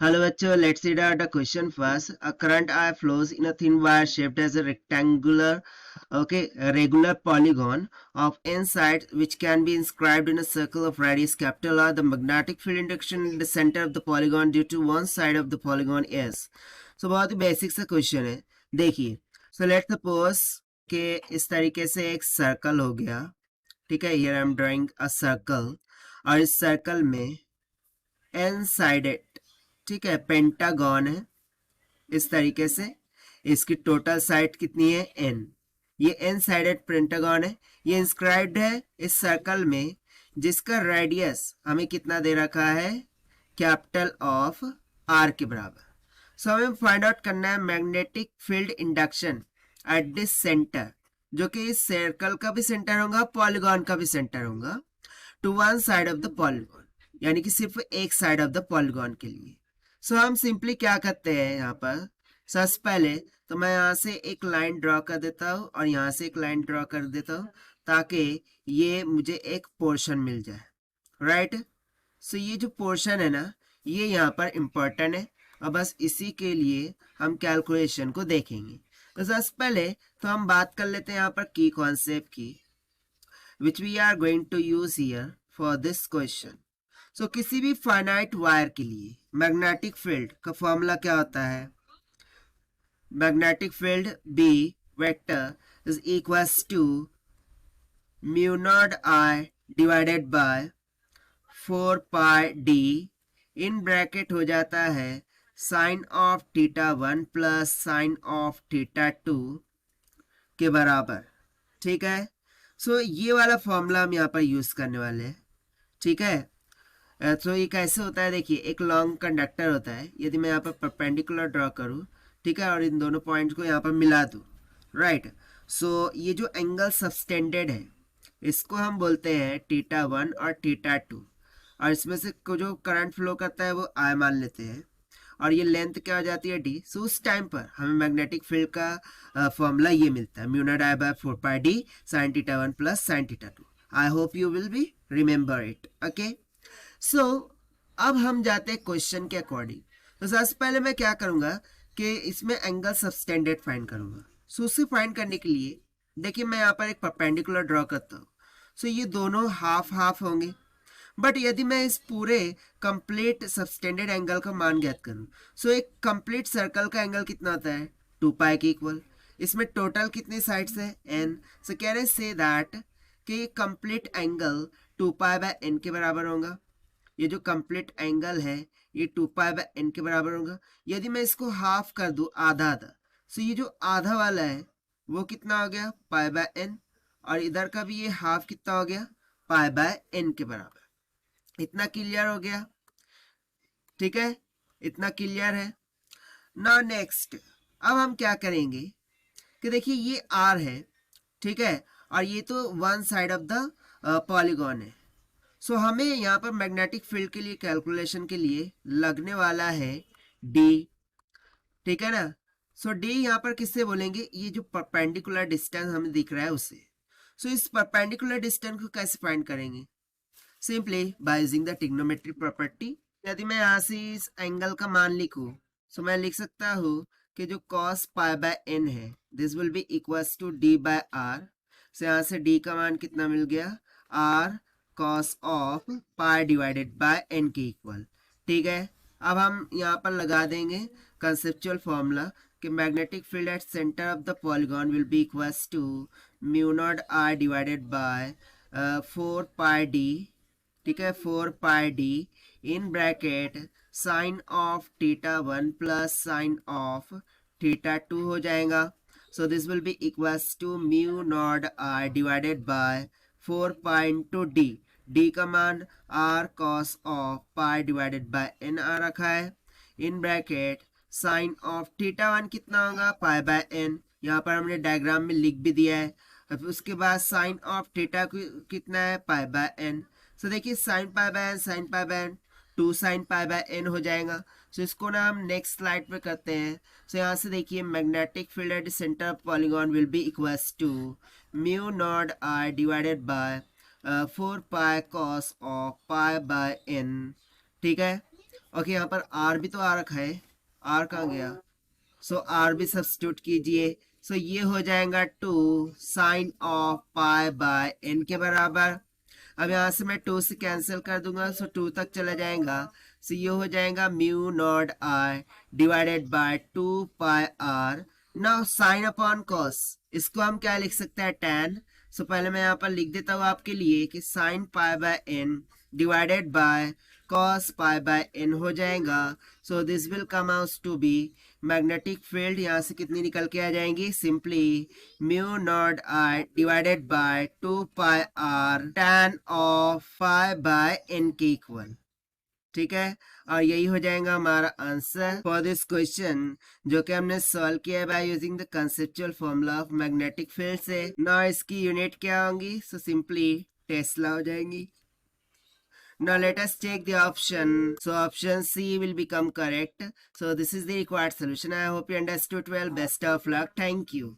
Hello bachcho, let's read out the question first. A current I flows in a thin wire shaped as a rectangular, a regular polygon of n sides which can be inscribed in a circle of radius capital R. The magnetic field induction in the center of the polygon due to one side of the polygon is. So बहुत ही basic सा question है. देखिए, so let's suppose कि इस तरीके से एक circle हो गया. ठीक है, here I am drawing a circle और इस सर्कल में n साइडेड, ठीक है, पेंटागन है इस तरीके से. इसकी टोटल साइड कितनी है? n. ये n साइडेड पेंटागन है. ये इंस्क्राइब्ड है इस सर्कल में जिसका रेडियस हमें कितना दे रखा है? कैपिटल ऑफ r के बराबर. सो हमें फाइंड आउट करना है magnetic field induction at this centre, जो कि इस सर्कल का भी सेंटर होगा, पॉलीगॉन का भी सेंटर होगा, to one side of the polygon, यानी कि सिर्फ एक साइड ऑफ द पॉलीगॉन के लिए. सो हम सिंपली क्या करते हैं यहाँ पर, सबसे पहले तो मैं यहाँ से एक लाइन ड्रॉ कर देता हूँ और यहाँ से एक लाइन ड्रॉ कर देता हूँ ताकि ये मुझे एक पोर्शन मिल जाए. राइट. सो ये जो पोर्शन है ना, ये यहाँ पर इम्पोर्टेंट है और बस इसी के लिए हम कैलकुलेशन को देखेंगे. तो सबसे पहले तो हम बात कर लेते हैं यहाँ पर की कॉन्सेप्ट की, which we are going to use here for this question. So किसी भी फाइनाइट वायर के लिए मैग्नेटिक फील्ड का फॉर्मूला क्या होता है? Magnetic field B vector is equals to mu naught I divided by 4 pi D, in bracket हो जाता है sine of theta 1 plus sine of theta 2 के बराबर. ठीक है. सो ये वाला फॉर्मूला हम यहाँ पर यूज करने वाले हैं. ठीक है. तो ये कैसे होता है? देखिए, एक लॉन्ग कंडक्टर होता है. यदि मैं यहाँ पर परपेंडिकुलर ड्रॉ करूँ, ठीक है, और इन दोनों पॉइंट्स को यहाँ पर मिला दूँ, राइट. सो ये जो एंगल सबटेंडेड है इसको हम बोलते हैं थीटा 1 और थीटा 2, और इसमें से जो करंट फ्लो करता है वो आई मान लेते हैं और ये लेंथ क्या हो जाती है डी. सो उस टाइम पर हमें मैग्नेटिक फील्ड का फॉर्मूला ये मिलता है mu naught I by 4 pi D sine theta 1 plus sine theta 2. I hope you will be remember it. Okay. So अब हम जाते हैं क्वेश्चन के अकॉर्डिंग. तो सबसे पहले मैं क्या करूंगा कि इसमें एंगल सबटेंडेड फाइंड करूंगा. सो उसे फाइंड करने के लिए देखिए मैं यहाँ पर एक परपेंडिकुलर ड्रॉ करता हूँ. सो ये दोनों हाफ हाफ होंगे. बट यदि मैं इस पूरे कंप्लीट सबटेंडेड एंगल का मान ज्ञात करूं, सो एक कंप्लीट सर्कल का एंगल कितना होता है? 2 पाई के इक्वल. इसमें टोटल कितनी साइड्स है? n. So can I say that कि complete angle 2 pi by n के बराबर होगा. ये जो कंप्लीट एंगल है ये 2 पाई बाय n के बराबर होगा. यदि मैं इसको हाफ कर दूं, आधा आधा, सो ये जो आधा वाला है वो कितना हो गया? पाई बाय n. और इधर का भी ये हाफ कितना हो गया? पाई बाय n के बराबर. इतना क्लियर हो गया? ठीक है, इतना क्लियर है ना. नेक्स्ट अब हम क्या करेंगे कि देखिए ये r है, ठीक है, और ये तो one side of the polygon है. सो हमें यहाँ पर मैग्नेटिक फील्ड के लिए कैलकुलेशन के लिए लगने वाला है d. ठीक है ना. सो d यहाँ पर किससे बोलेंगे? ये जो परपेंडिकुलर डिस्टेंस हमें दिख रहा है उससे. सो इस परपेंडिकुलर डिस्टेंस को कैसे फाइंड करेंगे? Simply by using the trigonometry property. यदि मैं यहाँ से इस एंगल का मान लिखूं, सो मैं लिख सकता हूँ कि जो cos पाई बाय n है this will be equals to d by r. So यहाँ से d का मान कितना मिल गया? r cos of pi divided by n के इक्वल. ठीक है. अब हम यहाँ पर लगा देंगे कंसेप्चुअल फॉर्मूला कि magnetic field at centre of the polygon will be equals to mu naught r divided by 4 pi d. ठीक है, 4 pi D in bracket sine of theta 1 plus sine of theta 2 हो जाएगा. So this will be equals to mu naught I divided by 4 pi into D. D का मान R cos of pi divided by N आ रखा है. In bracket sine of theta 1 कितना होगा? Pi by N. यहाँ पर हमने डायग्राम में लिख भी दिया है. उसके बाद साइन ऑफ थीटा कितना है? पाई बाय एन. सो देखिए sine pi by N, sine pi by N, 2 sine pi by N हो जाएगा. सो इसको ना हम नेक्स्ट स्लाइड पे करते हैं. सो यहाँ से देखिए magnetic field at centre of polygon will be equals to mu naught I divided by 4 pi cos of pi by n. ठीक है. ओके, यहाँ पर आर भी तो आ रखा है, आर कहाँ गया? सो आर भी सब्स्टिट्यूट कीजिए। सो ये हो जाएगा 2 sine of pi by n के बराबर। अब यहाँ से मैं 2 से कैंसिल कर दूंगा, सो 2 तक चला जाएगा। सो ये हो जाएगा mu naught I divided by 2 pi r. Now sine upon cos, इसको हम क्या लिख सकते हैं? tan। सो पहले मैं यहाँ पर लिख देता हूँ आपके लिए कि sine pi by n divided by cos pi by N हो जाएगा। So this will come out to be magnetic field, यहाँ से कितनी निकल के आ जाएंगी? Simply mu naught I divided by 2 pi r tan of pi by n के इक्वल। ठीक है, और यही हो जाएगा हमारा आंसर फॉर दिस क्वेश्चन, जो कि हमने सॉल्व किया है by using the conceptual formula of magnetic field से। ना इसकी यूनिट क्या होंगी? सो सिंपली टेस्ला हो जाएंगी। Now let us check the option. So option C will become correct. So this is the required solution. I hope you understood well. Best of luck. Thank you.